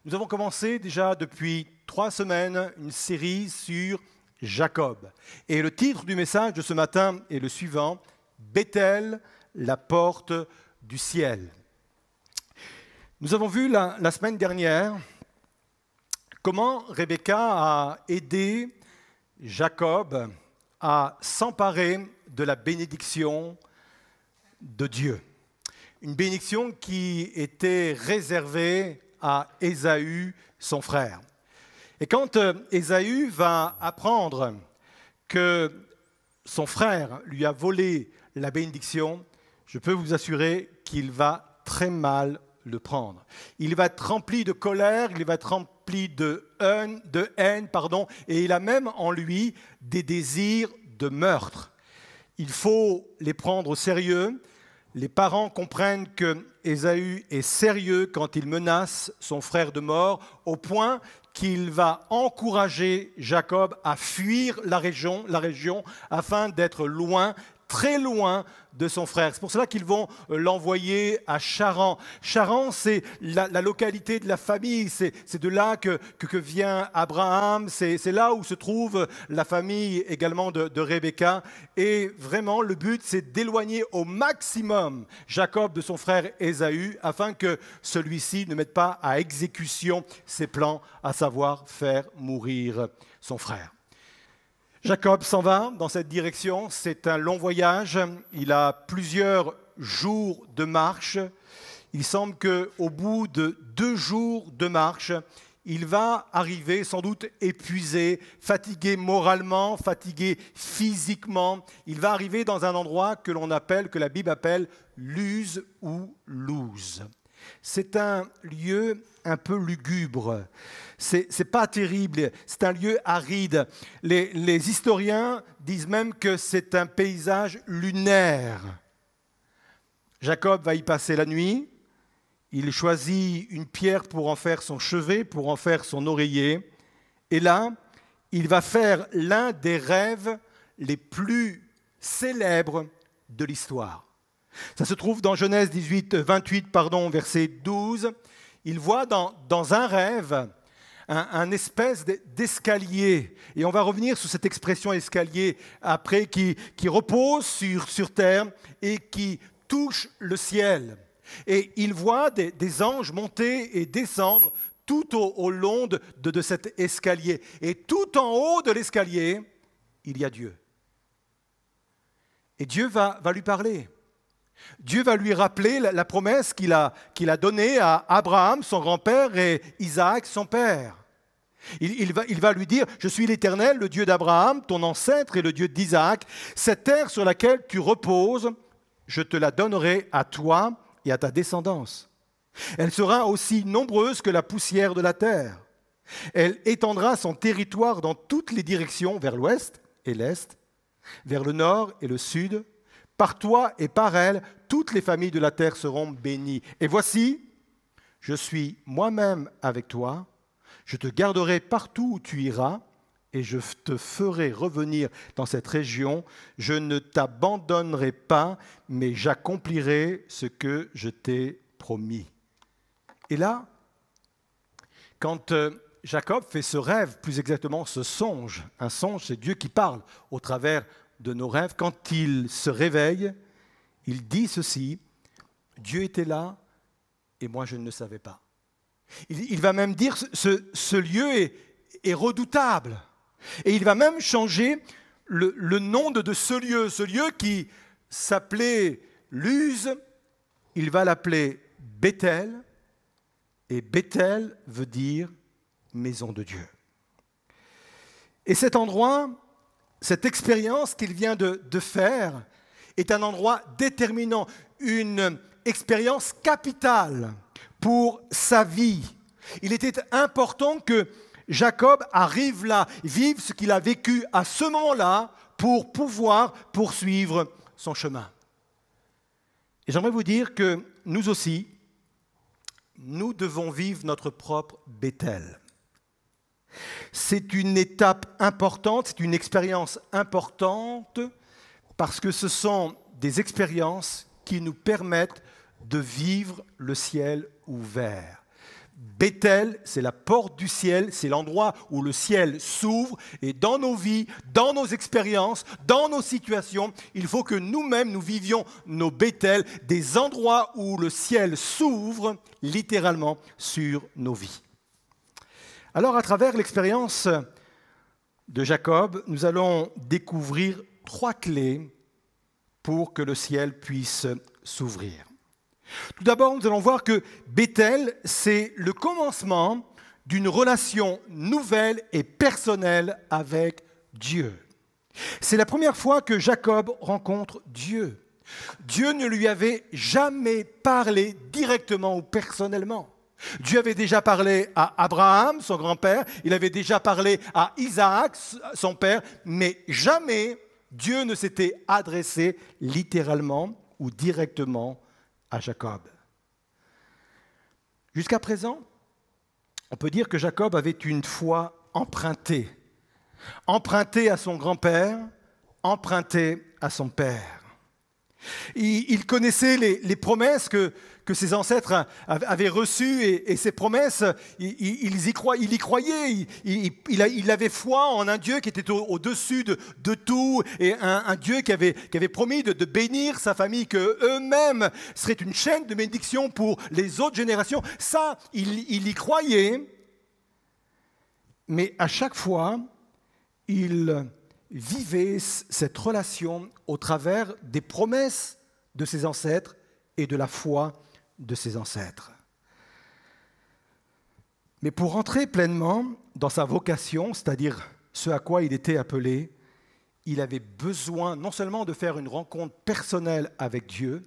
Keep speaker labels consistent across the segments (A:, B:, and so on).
A: Nous avons commencé déjà depuis 3 semaines une série sur Jacob. Et le titre du message de ce matin est le suivant, Bethel, la porte du ciel. Nous avons vu la semaine dernière comment Rebecca a aidé Jacob à s'emparer de la bénédiction de Dieu. Une bénédiction qui était réservée à Ésaü, son frère. Et quand Ésaü va apprendre que son frère lui a volé la bénédiction, je peux vous assurer qu'il va très mal le prendre. Il va être rempli de colère, il va être rempli de haine, et il a même en lui des désirs de meurtre. Il faut les prendre au sérieux. Les parents comprennent que Ésaü est sérieux quand il menace son frère de mort, au point qu'il va encourager Jacob à fuir la région afin d'être loin, très loin de son frère. C'est pour cela qu'ils vont l'envoyer à Charan. Charan, c'est la localité de la famille, c'est de là que vient Abraham, c'est là où se trouve la famille également de Rebecca. Et vraiment, le but, c'est d'éloigner au maximum Jacob de son frère Ésaü, afin que celui-ci ne mette pas à exécution ses plans, à savoir faire mourir son frère. Jacob s'en va dans cette direction, c'est un long voyage, il a plusieurs jours de marche. Il semble qu'au bout de 2 jours de marche, il va arriver sans doute épuisé, fatigué moralement, fatigué physiquement. Il va arriver dans un endroit que la Bible appelle Luz ou Luz. C'est un lieu un peu lugubre, c'est pas terrible, c'est un lieu aride. Les historiens disent même que c'est un paysage lunaire. Jacob va y passer la nuit, il choisit une pierre pour en faire son chevet, pour en faire son oreiller, et là, il va faire l'un des rêves les plus célèbres de l'histoire. Ça se trouve dans Genèse 28, verset 12. Il voit dans un rêve un espèce d'escalier. Et on va revenir sur cette expression escalier après, qui repose sur terre et qui touche le ciel. Et il voit des anges monter et descendre tout au long de cet escalier. Et tout en haut de l'escalier, il y a Dieu. Et Dieu va lui parler. Dieu va lui rappeler la promesse qu'il a donnée à Abraham, son grand-père, et Isaac, son père. Il va lui dire, « Je suis l'Éternel, le Dieu d'Abraham, ton ancêtre, et le Dieu d'Isaac. Cette terre sur laquelle tu reposes, je te la donnerai à toi et à ta descendance. Elle sera aussi nombreuse que la poussière de la terre. Elle étendra son territoire dans toutes les directions, vers l'ouest et l'est, vers le nord et le sud. Par toi et par elle, toutes les familles de la terre seront bénies. Et voici, je suis moi-même avec toi, je te garderai partout où tu iras, et je te ferai revenir dans cette région. Je ne t'abandonnerai pas, mais j'accomplirai ce que je t'ai promis. » Et là, quand Jacob fait ce rêve, plus exactement ce songe, un songe, c'est Dieu qui parle au travers de nos rêves, quand il se réveille, il dit ceci, « Dieu était là et moi je ne le savais pas. » Il va même dire, ce lieu est redoutable. Et il va même changer le nom de ce lieu qui s'appelait Luz, il va l'appeler Bethel, et Bethel veut dire maison de Dieu. Et cet endroit, cette expérience qu'il vient de faire est un endroit déterminant, une expérience capitale pour sa vie. Il était important que Jacob arrive là, vive ce qu'il a vécu à ce moment-là pour pouvoir poursuivre son chemin. Et j'aimerais vous dire que nous aussi, nous devons vivre notre propre Bethel. C'est une étape importante, c'est une expérience importante parce que ce sont des expériences qui nous permettent de vivre le ciel ouvert, Bethel, c'est la porte du ciel, c'est l'endroit où le ciel s'ouvre. Et dans nos vies, dans nos expériences, dans nos situations, il faut que nous-mêmes, nous vivions nos Bethel, des endroits où le ciel s'ouvre littéralement sur nos vies. Alors, à travers l'expérience de Jacob, nous allons découvrir 3 clés pour que le ciel puisse s'ouvrir. Tout d'abord, nous allons voir que Bethel, c'est le commencement d'une relation nouvelle et personnelle avec Dieu. C'est la première fois que Jacob rencontre Dieu. Dieu ne lui avait jamais parlé directement ou personnellement. Dieu avait déjà parlé à Abraham, son grand-père, il avait déjà parlé à Isaac, son père, mais jamais Dieu ne s'était adressé littéralement ou directement à Jacob. Jusqu'à présent, on peut dire que Jacob avait une foi empruntée à son grand-père, empruntée à son père. Il connaissait les promesses que ses ancêtres avaient reçues et ces promesses, il y croyait. Il avait foi en un Dieu qui était au-dessus de tout et un Dieu qui avait promis de bénir sa famille, qu'eux-mêmes seraient une chaîne de bénédiction pour les autres générations. Ça, il y croyait, mais à chaque fois, il vivait cette relation au travers des promesses de ses ancêtres et de la foi de ses ancêtres. Mais pour entrer pleinement dans sa vocation, c'est-à-dire ce à quoi il était appelé, il avait besoin non seulement de faire une rencontre personnelle avec Dieu,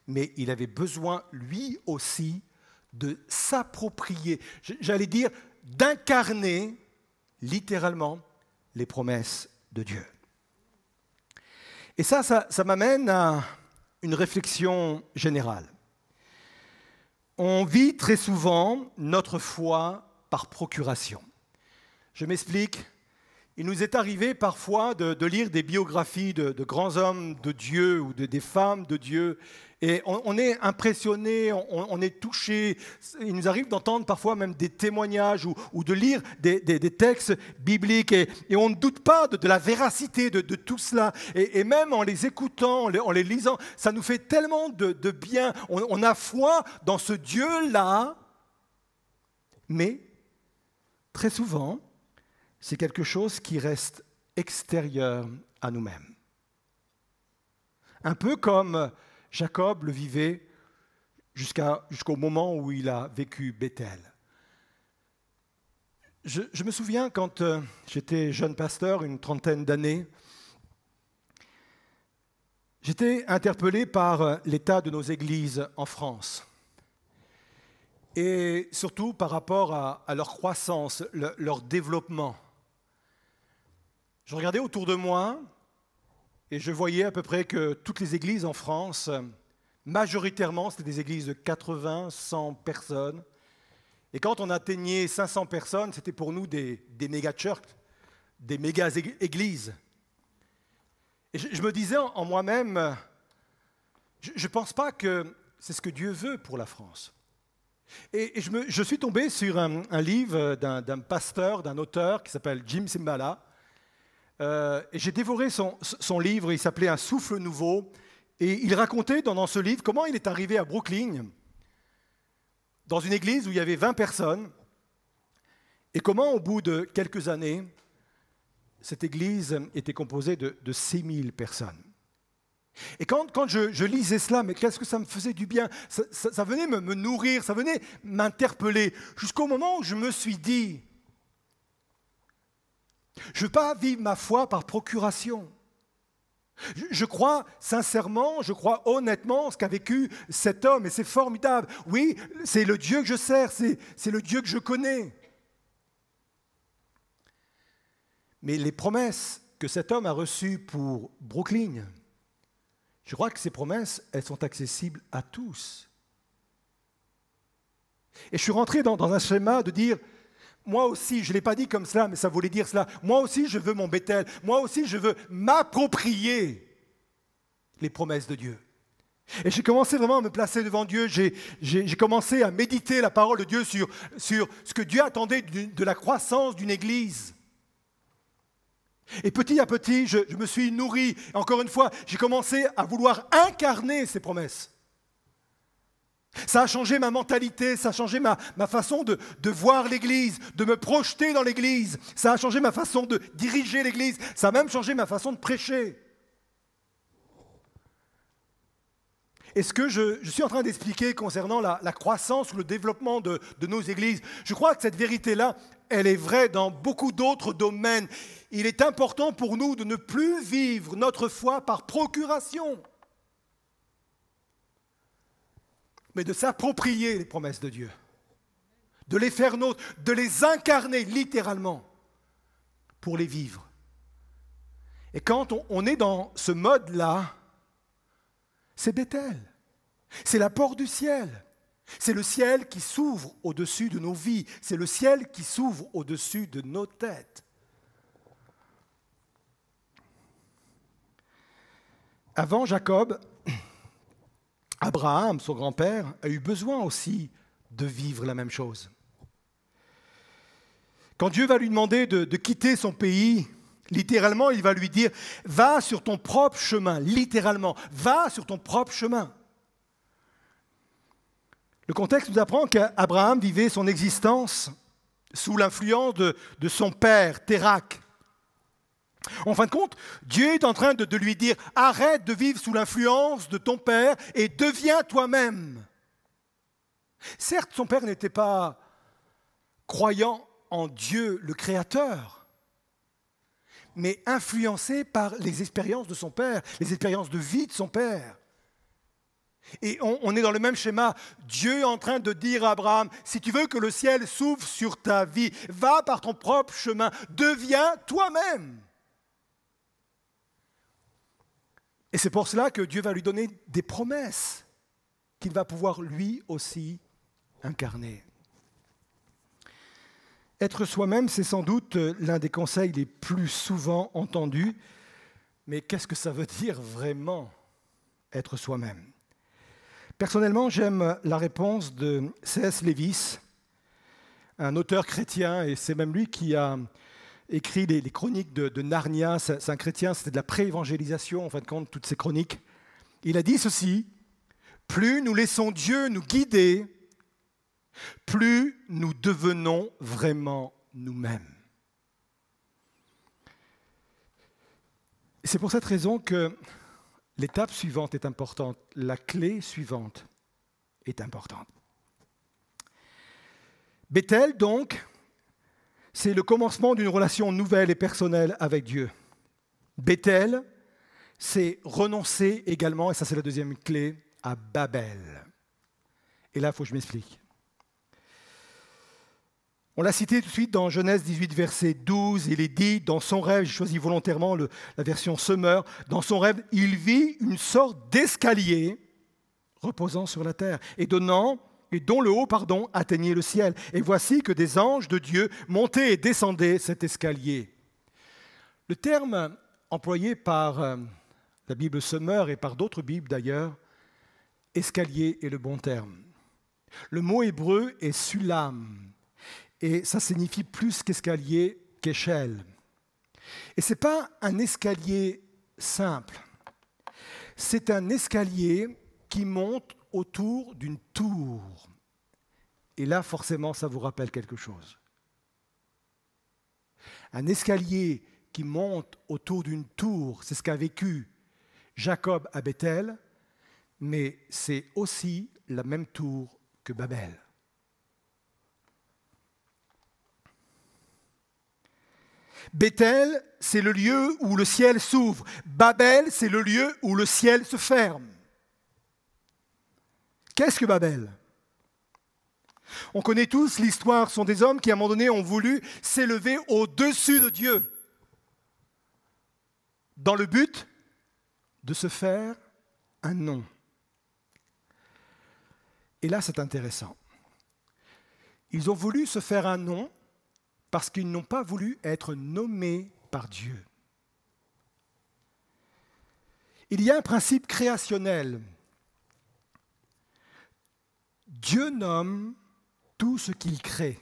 A: mais il avait besoin lui aussi de s'approprier, j'allais dire d'incarner littéralement les promesses de Dieu. Et ça m'amène à une réflexion générale. On vit très souvent notre foi par procuration. Je m'explique. Il nous est arrivé parfois de lire des biographies de grands hommes de Dieu ou des femmes de Dieu, et on est impressionné, on est touché. Il nous arrive d'entendre parfois même des témoignages ou de lire des textes bibliques, et on ne doute pas de la véracité de tout cela. Et même en les écoutant, en les lisant, ça nous fait tellement de bien. On a foi dans ce Dieu-là, mais très souvent, c'est quelque chose qui reste extérieur à nous-mêmes. Un peu comme Jacob le vivait jusqu'au moment où il a vécu Bethel. Je me souviens quand j'étais jeune pasteur, une trentaine d'années, j'étais interpellé par l'état de nos églises en France. Et surtout par rapport à leur croissance, leur développement. Je regardais autour de moi et je voyais à peu près que toutes les églises en France, majoritairement, c'était des églises de 80, 100 personnes. Et quand on atteignait 500 personnes, c'était pour nous des méga-churches, des méga-églises. Et je me disais en moi-même, je ne pense pas que c'est ce que Dieu veut pour la France. Et je suis tombé sur un livre d'un pasteur, d'un auteur qui s'appelle Jim Cymbala. Et j'ai dévoré son livre, il s'appelait Un souffle nouveau. Et il racontait dans ce livre comment il est arrivé à Brooklyn, dans une église où il y avait 20 personnes, et comment au bout de quelques années, cette église était composée de 6000 personnes. Et quand je lisais cela, mais qu'est-ce que ça me faisait du bien, ça venait me nourrir, ça venait m'interpeller, jusqu'au moment où je me suis dit, je ne veux pas vivre ma foi par procuration. Je crois sincèrement, je crois honnêtement ce qu'a vécu cet homme, et c'est formidable. Oui, c'est le Dieu que je sers, c'est le Dieu que je connais. Mais les promesses que cet homme a reçues pour Brooklyn, je crois que ces promesses, elles sont accessibles à tous. Et je suis rentré dans un schéma de dire, moi aussi, je ne l'ai pas dit comme cela, mais ça voulait dire cela. Moi aussi, je veux mon Bethel. Moi aussi, je veux m'approprier les promesses de Dieu. Et j'ai commencé vraiment à me placer devant Dieu. J'ai commencé à méditer la parole de Dieu sur ce que Dieu attendait de la croissance d'une Église. Et petit à petit, je me suis nourri. Encore une fois, j'ai commencé à vouloir incarner ces promesses. Ça a changé ma mentalité, ça a changé ma façon de voir l'Église, de me projeter dans l'Église. Ça a changé ma façon de diriger l'Église. Ça a même changé ma façon de prêcher. Et ce que je suis en train d'expliquer concernant la croissance ou le développement de nos églises, je crois que cette vérité-là, elle est vraie dans beaucoup d'autres domaines. Il est important pour nous de ne plus vivre notre foi par procuration, mais de s'approprier les promesses de Dieu, de les faire nôtres, de les incarner littéralement pour les vivre. Et quand on est dans ce mode-là, c'est Bethel, c'est la porte du ciel, c'est le ciel qui s'ouvre au-dessus de nos vies, c'est le ciel qui s'ouvre au-dessus de nos têtes. Avant Jacob, Abraham, son grand-père, a eu besoin aussi de vivre la même chose. Quand Dieu va lui demander de quitter son pays, littéralement, il va lui dire « Va sur ton propre chemin », littéralement, « Va sur ton propre chemin ». Le contexte nous apprend qu'Abraham vivait son existence sous l'influence de son père, Térak. En fin de compte, Dieu est en train de lui dire « Arrête de vivre sous l'influence de ton père et deviens toi-même ». Certes, son père n'était pas croyant en Dieu, le Créateur, mais influencé par les expériences de son père, les expériences de vie de son père. Et on est dans le même schéma. Dieu est en train de dire à Abraham, si tu veux que le ciel s'ouvre sur ta vie, va par ton propre chemin, deviens toi-même. Et c'est pour cela que Dieu va lui donner des promesses qu'il va pouvoir lui aussi incarner. Être soi-même, c'est sans doute l'un des conseils les plus souvent entendus. Mais qu'est-ce que ça veut dire vraiment, être soi-même ? Personnellement, j'aime la réponse de C.S. Lewis, un auteur chrétien, et c'est même lui qui a écrit les chroniques de Narnia. C'est un chrétien, c'était de la pré-évangélisation, en fin de compte, toutes ces chroniques. Il a dit ceci, « Plus nous laissons Dieu nous guider, plus nous devenons vraiment nous-mêmes. » C'est pour cette raison que l'étape suivante est importante, la clé suivante est importante. Bethel, donc, c'est le commencement d'une relation nouvelle et personnelle avec Dieu. Bethel, c'est renoncer également, et ça c'est la deuxième clé, à Babel. Et là, il faut que je m'explique. On l'a cité tout de suite dans Genèse 18, verset 12, il est dit, dans son rêve, j'ai choisi volontairement la version Semeur, dans son rêve, il vit une sorte d'escalier reposant sur la terre et dont le haut, atteignait le ciel. Et voici que des anges de Dieu montaient et descendaient cet escalier. Le terme employé par la Bible Semeur et par d'autres Bibles d'ailleurs, escalier est le bon terme. Le mot hébreu est sulam. Et ça signifie plus qu'escalier, qu'échelle. Et ce n'est pas un escalier simple. C'est un escalier qui monte autour d'une tour. Et là, forcément, ça vous rappelle quelque chose. Un escalier qui monte autour d'une tour, c'est ce qu'a vécu Jacob à Bethel, mais c'est aussi la même tour que Babel. Bethel, c'est le lieu où le ciel s'ouvre. Babel, c'est le lieu où le ciel se ferme. Qu'est-ce que Babel ? On connaît tous l'histoire, ce sont des hommes qui, à un moment donné, ont voulu s'élever au-dessus de Dieu, dans le but de se faire un nom. Et là, c'est intéressant. Ils ont voulu se faire un nom parce qu'ils n'ont pas voulu être nommés par Dieu. Il y a un principe créationnel Dieu nomme tout ce qu'il crée.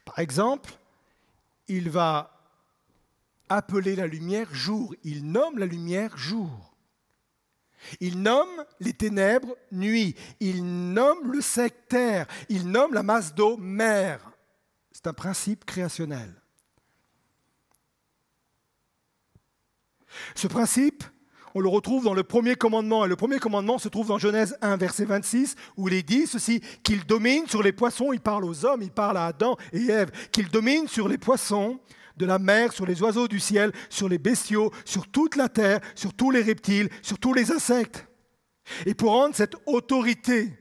A: Par exemple, il va appeler la lumière jour. Il nomme la lumière jour. Il nomme les ténèbres nuit. Il nomme le sec terre. Il nomme la masse d'eau mer. C'est un principe créationnel. Ce principe, on le retrouve dans le premier commandement. Et le premier commandement se trouve dans Genèse 1, verset 26, où il est dit ceci, qu'il domine sur les poissons. Il parle aux hommes, il parle à Adam et Ève. Qu'il domine sur les poissons de la mer, sur les oiseaux du ciel, sur les bestiaux, sur toute la terre, sur tous les reptiles, sur tous les insectes. Et pour rendre cette autorité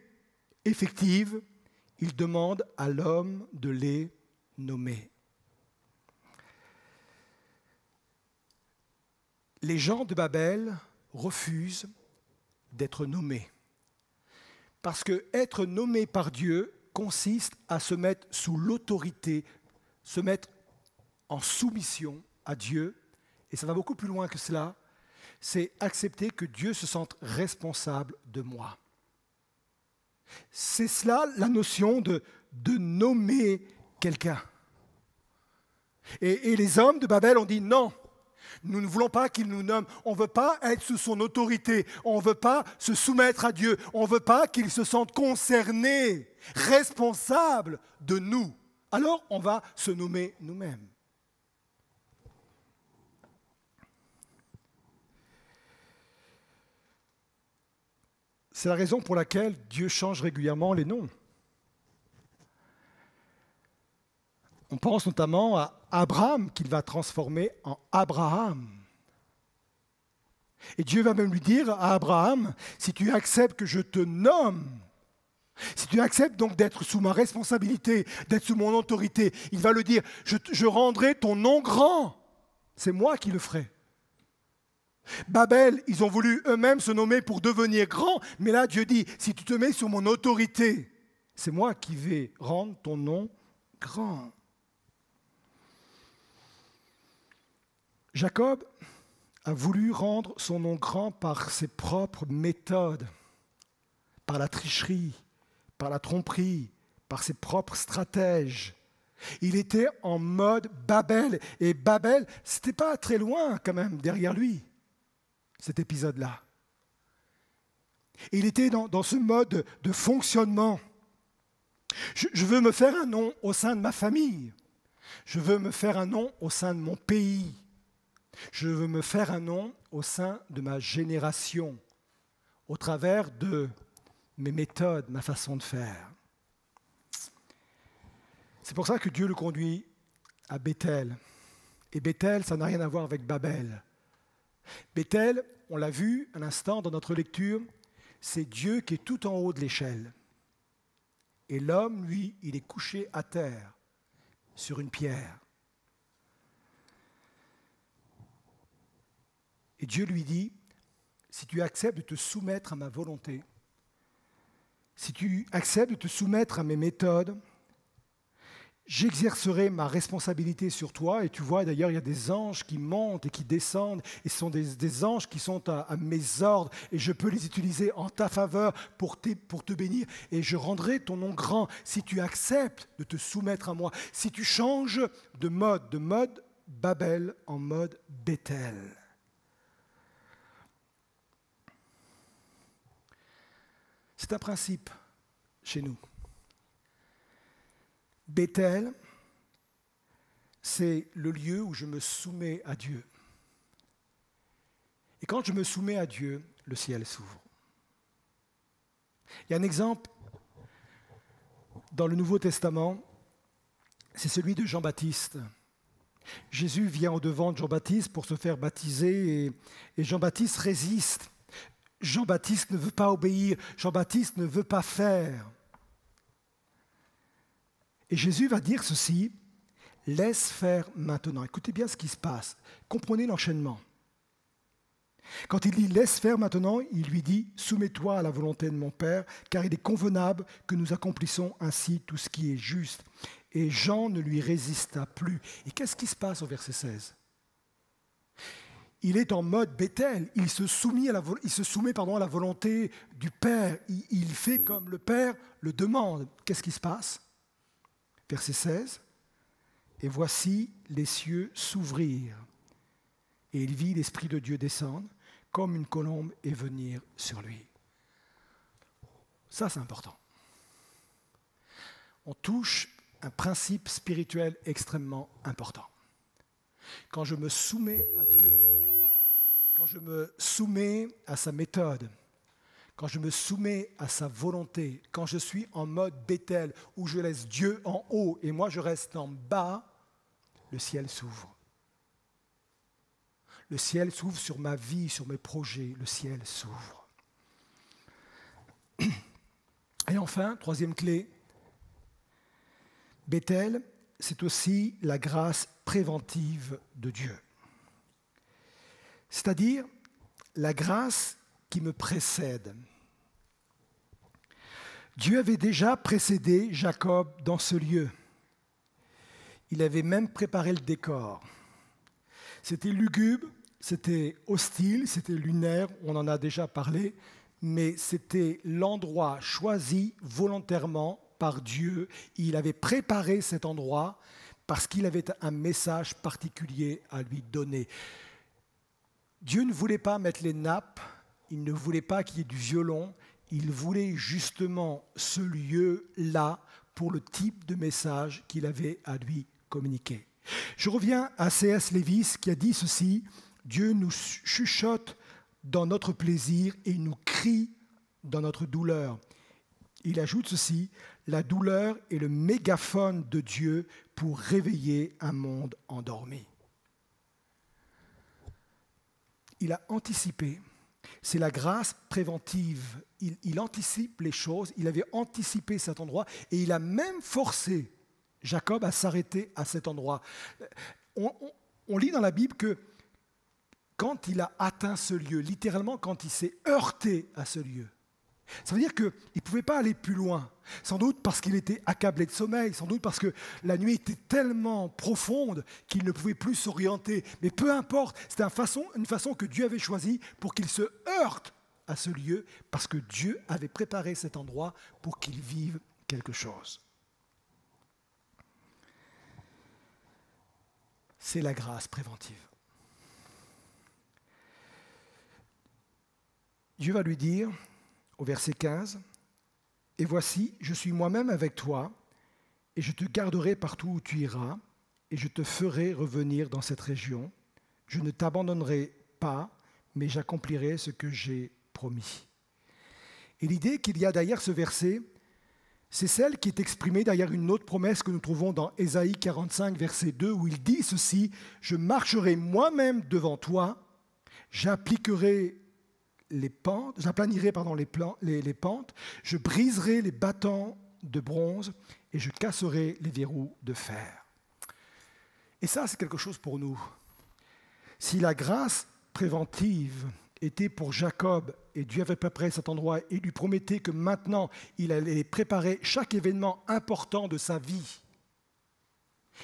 A: effective, il demande à l'homme de les nommer. Les gens de Babel refusent d'être nommés. Parce que être nommé par Dieu consiste à se mettre sous l'autorité, se mettre en soumission à Dieu, et ça va beaucoup plus loin que cela, c'est accepter que Dieu se sente responsable de moi. C'est cela la notion de nommer quelqu'un. Et les hommes de Babel ont dit non, nous ne voulons pas qu'il nous nomme, on ne veut pas être sous son autorité, on ne veut pas se soumettre à Dieu, on ne veut pas qu'il se sente concerné, responsable de nous. Alors on va se nommer nous-mêmes. C'est la raison pour laquelle Dieu change régulièrement les noms. On pense notamment à Abraham qu'il va transformer en Abraham. Et Dieu va même lui dire à Abraham, si tu acceptes que je te nomme, si tu acceptes donc d'être sous ma responsabilité, d'être sous mon autorité, il va le dire, je rendrai ton nom grand. C'est moi qui le ferai. Babel, ils ont voulu eux-mêmes se nommer pour devenir grands, mais là Dieu dit, si tu te mets sous mon autorité, c'est moi qui vais rendre ton nom grand. Jacob a voulu rendre son nom grand par ses propres méthodes, par la tricherie, par la tromperie, par ses propres stratèges. Il était en mode Babel, et Babel, ce n'était pas très loin quand même derrière lui, cet épisode-là. Il était dans ce mode de fonctionnement. Je veux me faire un nom au sein de ma famille. Je veux me faire un nom au sein de mon pays. Je veux me faire un nom au sein de ma génération, au travers de mes méthodes, ma façon de faire. C'est pour ça que Dieu le conduit à Béthel. Et Béthel, ça n'a rien à voir avec Babel. Béthel, on l'a vu un instant dans notre lecture, c'est Dieu qui est tout en haut de l'échelle. Et l'homme, lui, il est couché à terre, sur une pierre. Et Dieu lui dit, si tu acceptes de te soumettre à ma volonté, si tu acceptes de te soumettre à mes méthodes, j'exercerai ma responsabilité sur toi. Et tu vois, d'ailleurs, il y a des anges qui montent et qui descendent. Et ce sont des anges qui sont à mes ordres. Et je peux les utiliser en ta faveur pour te bénir. Et je rendrai ton nom grand si tu acceptes de te soumettre à moi. Si tu changes de mode Babel en mode Béthel. C'est un principe chez nous. Béthel, c'est le lieu où je me soumets à Dieu. Et quand je me soumets à Dieu, le ciel s'ouvre. Il y a un exemple dans le Nouveau Testament, c'est celui de Jean-Baptiste. Jésus vient au-devant de Jean-Baptiste pour se faire baptiser et Jean-Baptiste résiste. Jean-Baptiste ne veut pas obéir, Jean-Baptiste ne veut pas faire. Et Jésus va dire ceci, laisse faire maintenant. Écoutez bien ce qui se passe, comprenez l'enchaînement. Quand il dit laisse faire maintenant, il lui dit soumets-toi à la volonté de mon Père, car il est convenable que nous accomplissons ainsi tout ce qui est juste. Et Jean ne lui résista plus. Et qu'est-ce qui se passe au verset 16 ?
B: il est en mode Béthel. Il se soumet à la volonté du Père. Il fait comme le Père le demande. Qu'est-ce qui se passe? Verset 16. Et voici les cieux s'ouvrirent. Et il vit l'Esprit de Dieu descendre comme une colombe et venir sur lui. Ça, c'est important. On touche un principe spirituel extrêmement important. Quand je me soumets à Dieu, quand je me soumets à sa méthode, quand je me soumets à sa volonté, quand je suis en mode Béthel, où je laisse Dieu en haut et moi je reste en bas, le ciel s'ouvre. Le ciel s'ouvre sur ma vie, sur mes projets, le ciel s'ouvre. Et enfin, troisième clé, Béthel, c'est aussi la grâce préventive de Dieu. C'est-à-dire la grâce qui me précède. Dieu avait déjà précédé Jacob dans ce lieu. Il avait même préparé le décor. C'était lugubre, c'était hostile, c'était lunaire, on en a déjà parlé, mais c'était l'endroit choisi volontairement par Dieu. Il avait préparé cet endroit parce qu'il avait un message particulier à lui donner. Dieu ne voulait pas mettre les nappes, il ne voulait pas qu'il y ait du violon, il voulait justement ce lieu-là pour le type de message qu'il avait à lui communiquer. Je reviens à C.S. Lewis qui a dit ceci: Dieu nous chuchote dans notre plaisir et nous crie dans notre douleur. Il ajoute ceci: la douleur est le mégaphone de Dieu pour réveiller un monde endormi. Il a anticipé. C'est la grâce préventive. Il anticipe les choses. Il avait anticipé cet endroit et il a même forcé Jacob à s'arrêter à cet endroit. On lit dans la Bible que quand il a atteint ce lieu, littéralement quand il s'est heurté à ce lieu, ça veut dire qu'il ne pouvait pas aller plus loin. Sans doute parce qu'il était accablé de sommeil, sans doute parce que la nuit était tellement profonde qu'il ne pouvait plus s'orienter. Mais peu importe, c'était une façon que Dieu avait choisie pour qu'il se heurte à ce lieu, parce que Dieu avait préparé cet endroit pour qu'il vive quelque chose. C'est la grâce préventive. Dieu va lui dire, au verset 15, « Et voici, je suis moi-même avec toi, et je te garderai partout où tu iras, et je te ferai revenir dans cette région. Je ne t'abandonnerai pas, mais j'accomplirai ce que j'ai promis. » Et l'idée qu'il y a derrière ce verset, c'est celle qui est exprimée derrière une autre promesse que nous trouvons dans Ésaïe 45, verset 2, où il dit ceci: « Je marcherai moi-même devant toi, j'aplanirai les pentes, je briserai les bâtons de bronze et je casserai les verrous de fer. » Et ça, c'est quelque chose pour nous. Si la grâce préventive était pour Jacob, et Dieu avait préparé cet endroit et lui promettait que maintenant, il allait préparer chaque événement important de sa vie,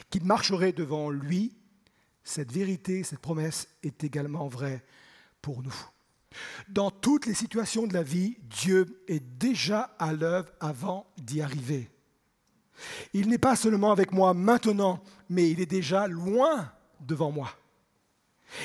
B: qu'il marcherait devant lui, cette vérité, cette promesse est également vraie pour nous. Dans toutes les situations de la vie, Dieu est déjà à l'œuvre avant d'y arriver. Il n'est pas seulement avec moi maintenant, mais il est déjà loin devant moi.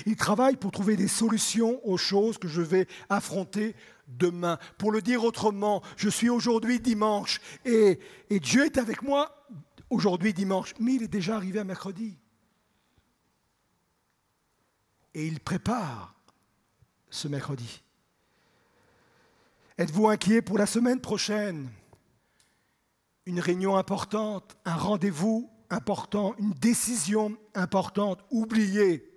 B: Il travaille pour trouver des solutions aux choses que je vais affronter demain. Pour le dire autrement, je suis aujourd'hui dimanche et Dieu est avec moi aujourd'hui dimanche, mais il est déjà arrivé à mercredi. Et il prépare ce mercredi. Êtes-vous inquiet pour la semaine prochaine? Une réunion importante, un rendez-vous important, une décision importante. Oubliez,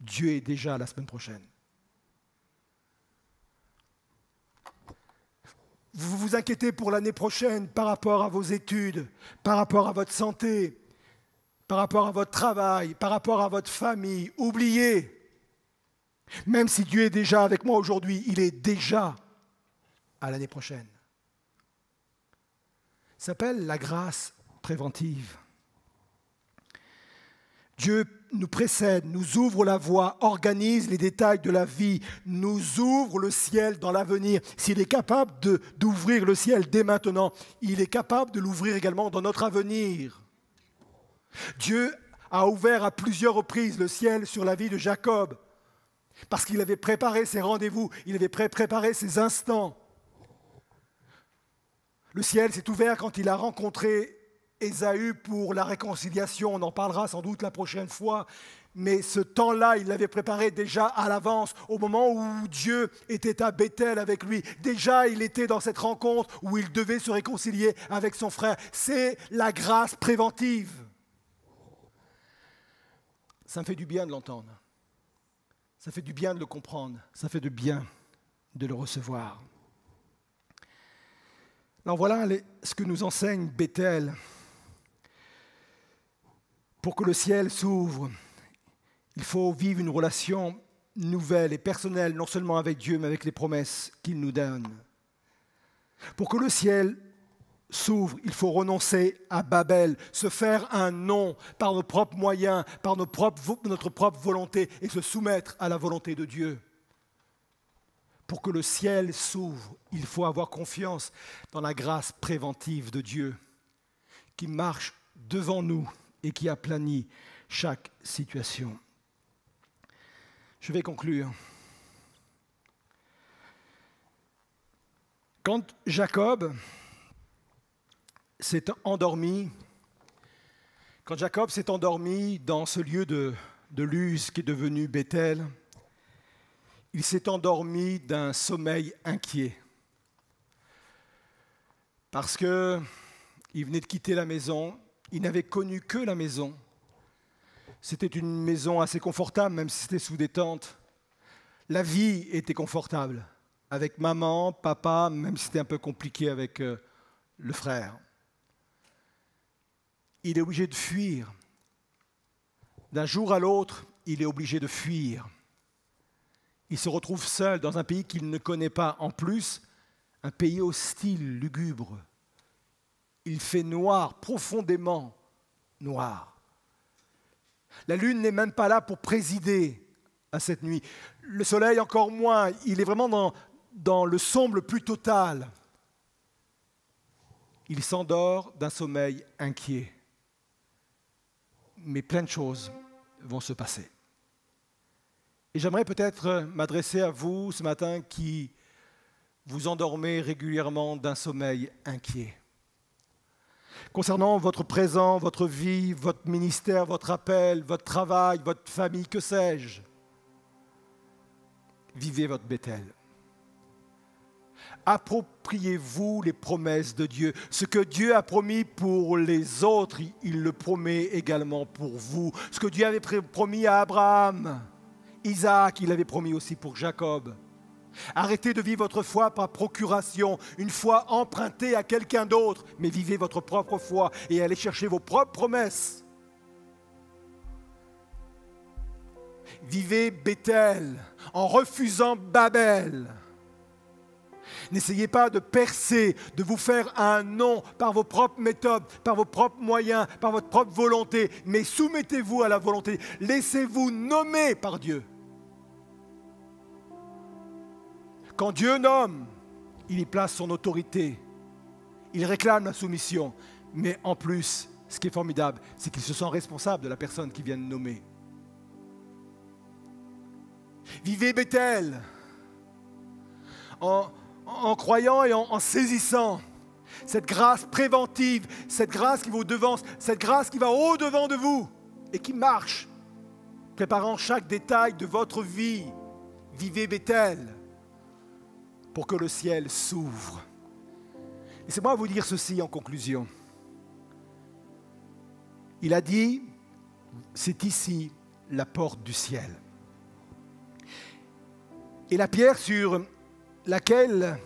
B: Dieu est déjà la semaine prochaine. Vous vous inquiétez pour l'année prochaine par rapport à vos études, par rapport à votre santé, par rapport à votre travail, par rapport à votre famille. Oubliez, même si Dieu est déjà avec moi aujourd'hui, il est déjà à l'année prochaine. Ça s'appelle la grâce préventive. Dieu nous précède, nous ouvre la voie, organise les détails de la vie, nous ouvre le ciel dans l'avenir. S'il est capable d'ouvrir le ciel dès maintenant, il est capable de l'ouvrir également dans notre avenir. Dieu a ouvert à plusieurs reprises le ciel sur la vie de Jacob, parce qu'il avait préparé ses rendez-vous, il avait préparé ses instants. Le ciel s'est ouvert quand il a rencontré Ésaü pour la réconciliation, on en parlera sans doute la prochaine fois, mais ce temps-là, il l'avait préparé déjà à l'avance, au moment où Dieu était à Béthel avec lui. Déjà, il était dans cette rencontre où il devait se réconcilier avec son frère. C'est la grâce préventive. Ça me fait du bien de l'entendre. Ça fait du bien de le comprendre. Ça fait du bien de le recevoir. Alors voilà ce que nous enseigne Béthel. Pour que le ciel s'ouvre, il faut vivre une relation nouvelle et personnelle, non seulement avec Dieu, mais avec les promesses qu'il nous donne. Pour que le ciel s'ouvre, il faut renoncer à Babel, se faire un nom par nos propres moyens, par notre propre volonté, et se soumettre à la volonté de Dieu. Pour que le ciel s'ouvre, il faut avoir confiance dans la grâce préventive de Dieu qui marche devant nous et qui aplanit chaque situation. Je vais conclure. Quand Jacob s'est endormi, dans ce lieu de Luz qui est devenu Béthel, il s'est endormi d'un sommeil inquiet. Parce qu'il venait de quitter la maison, il n'avait connu que la maison. C'était une maison assez confortable, même si c'était sous des tentes. La vie était confortable, avec maman, papa, même si c'était un peu compliqué avec le frère. Il est obligé de fuir. D'un jour à l'autre, il est obligé de fuir. Il se retrouve seul dans un pays qu'il ne connaît pas. En plus, un pays hostile, lugubre. Il fait noir, profondément noir. La lune n'est même pas là pour présider à cette nuit. Le soleil encore moins. Il est vraiment dans le sombre le plus total. Il s'endort d'un sommeil inquiet. Mais plein de choses vont se passer. Et j'aimerais peut-être m'adresser à vous ce matin qui vous endormez régulièrement d'un sommeil inquiet. Concernant votre présent, votre vie, votre ministère, votre appel, votre travail, votre famille, que sais-je, vivez votre Béthel. Appropriez-vous les promesses de Dieu. Ce que Dieu a promis pour les autres, il le promet également pour vous. Ce que Dieu avait promis à Abraham, Isaac, il l'avait promis aussi pour Jacob. Arrêtez de vivre votre foi par procuration, une foi empruntée à quelqu'un d'autre, mais vivez votre propre foi et allez chercher vos propres promesses. Vivez Béthel en refusant Babel. N'essayez pas de percer, de vous faire un nom par vos propres méthodes, par vos propres moyens, par votre propre volonté, mais soumettez-vous à la volonté. Laissez-vous nommer par Dieu. Quand Dieu nomme, il y place son autorité. Il réclame la soumission. Mais en plus, ce qui est formidable, c'est qu'il se sent responsable de la personne qui vient de nommer. Vivez Béthel en croyant et en saisissant cette grâce préventive, cette grâce qui vous devance, cette grâce qui va au-devant de vous et qui marche, préparant chaque détail de votre vie. Vivez Béthel pour que le ciel s'ouvre. Laissez-moi vous dire ceci en conclusion. Il a dit, c'est ici la porte du ciel. Et la pierre sur laquelle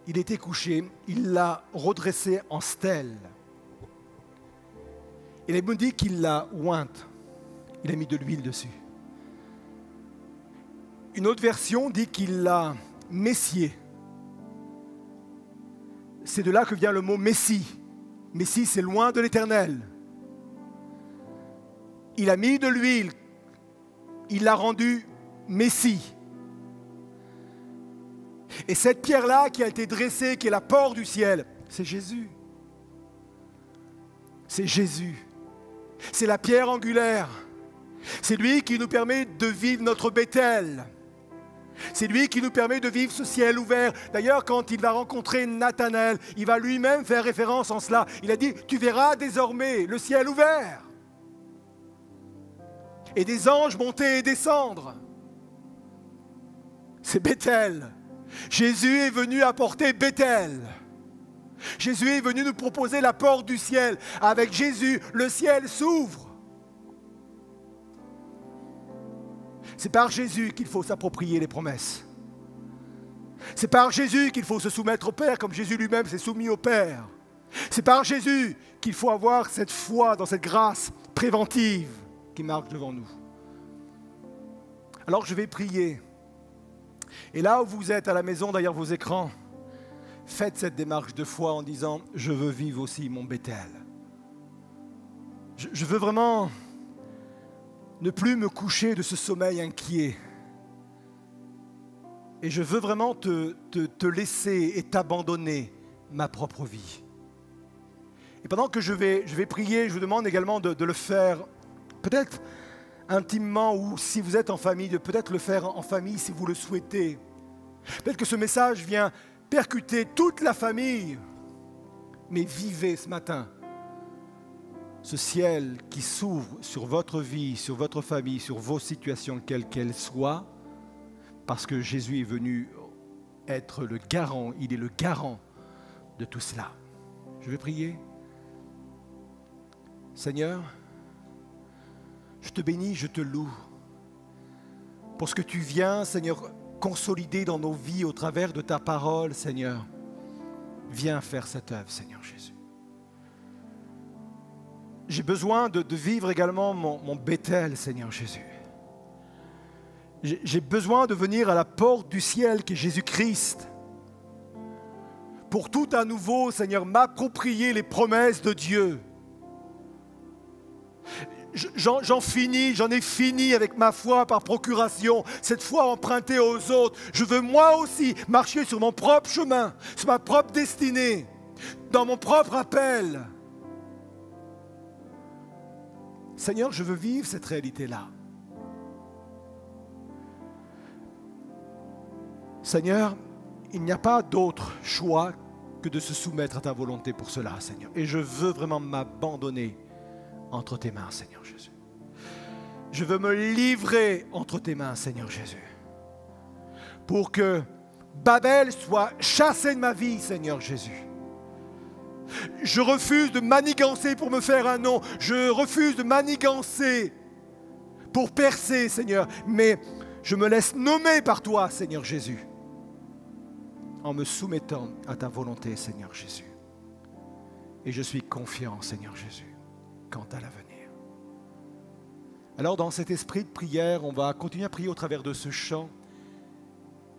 B: il était couché, il l'a redressée en stèle. Et la Bible dit qu'il l'a ointe. Il a mis de l'huile dessus. Une autre version dit qu'il l'a messier. C'est de là que vient le mot Messie. Messie, c'est loin de l'Éternel. il a mis de l'huile, il l'a rendu Messie. Et cette pierre-là qui a été dressée, qui est la porte du ciel, c'est Jésus. C'est Jésus. C'est la pierre angulaire. C'est lui qui nous permet de vivre notre Béthel. C'est lui qui nous permet de vivre ce ciel ouvert. D'ailleurs, quand il va rencontrer Nathanaël, il va lui-même faire référence en cela. Il a dit, tu verras désormais le ciel ouvert. Et des anges monter et descendre. C'est Béthel. Jésus est venu apporter Béthel. Jésus est venu nous proposer la porte du ciel. Avec Jésus, le ciel s'ouvre. C'est par Jésus qu'il faut s'approprier les promesses. C'est par Jésus qu'il faut se soumettre au Père, comme Jésus lui-même s'est soumis au Père. C'est par Jésus qu'il faut avoir cette foi dans cette grâce préventive qui marche devant nous. Alors je vais prier. Et là où vous êtes à la maison, derrière vos écrans, faites cette démarche de foi en disant « Je veux vivre aussi mon Béthel. Je veux vraiment ne plus me coucher de ce sommeil inquiet. Et je veux vraiment te laisser et t'abandonner ma propre vie. » Et pendant que je vais prier, je vous demande également de le faire peut-être intimement ou si vous êtes en famille, de peut-être le faire en famille si vous le souhaitez. Peut-être que ce message vient percuter toute la famille. Mais vivez ce matin ce ciel qui s'ouvre sur votre vie, sur votre famille, sur vos situations, quelles qu'elles soient, parce que Jésus est venu être le garant, il est le garant de tout cela. Je vais prier. Seigneur, je te bénis, je te loue pour ce que tu viens, Seigneur, consolider dans nos vies au travers de ta parole, Seigneur. Viens faire cette œuvre, Seigneur Jésus. J'ai besoin de vivre également mon Béthel, Seigneur Jésus. J'ai besoin de venir à la porte du ciel qui est Jésus-Christ pour tout à nouveau, Seigneur, m'approprier les promesses de Dieu. J'en ai fini avec ma foi par procuration, cette foi empruntée aux autres. Je veux moi aussi marcher sur mon propre chemin, sur ma propre destinée, dans mon propre appel. Seigneur, je veux vivre cette réalité-là. Seigneur, il n'y a pas d'autre choix que de se soumettre à ta volonté pour cela, Seigneur. Et je veux vraiment m'abandonner entre tes mains, Seigneur Jésus. Je veux me livrer entre tes mains, Seigneur Jésus. Pour que Babel soit chassé de ma vie, Seigneur Jésus. Je refuse de manigancer pour me faire un nom. Je refuse de manigancer pour percer, Seigneur. Mais je me laisse nommer par toi, Seigneur Jésus, en me soumettant à ta volonté, Seigneur Jésus. Et je suis confiant, Seigneur Jésus, quant à l'avenir. Alors, dans cet esprit de prière, on va continuer à prier au travers de ce chant,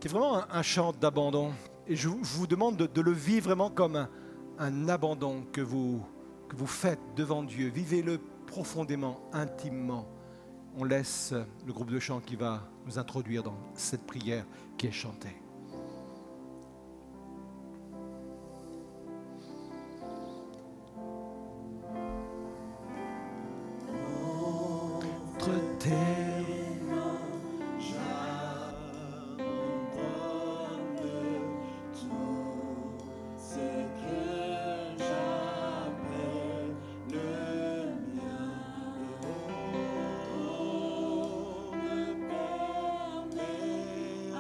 B: qui est vraiment un chant d'abandon. Et je vous demande de le vivre vraiment comme un abandon que vous faites devant Dieu. Vivez-le profondément, intimement. On laisse le groupe de chant qui va nous introduire dans cette prière qui est chantée. Entre tes mains, j'abandonne tout ce que j'appelle le mien. Ne permets à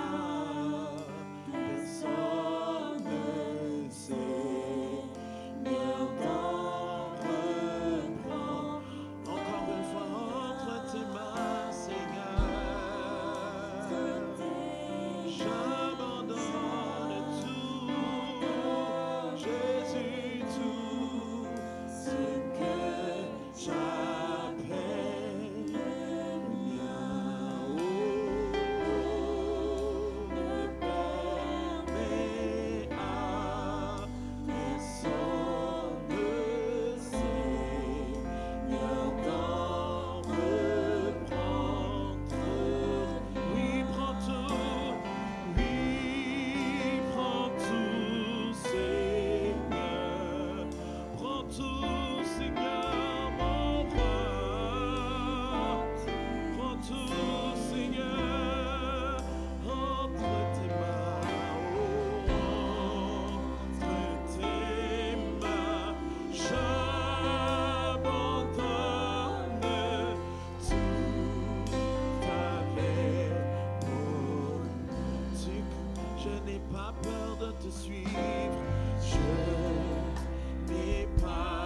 C: Je n'ai pas peur de te suivre. Je n'ai pas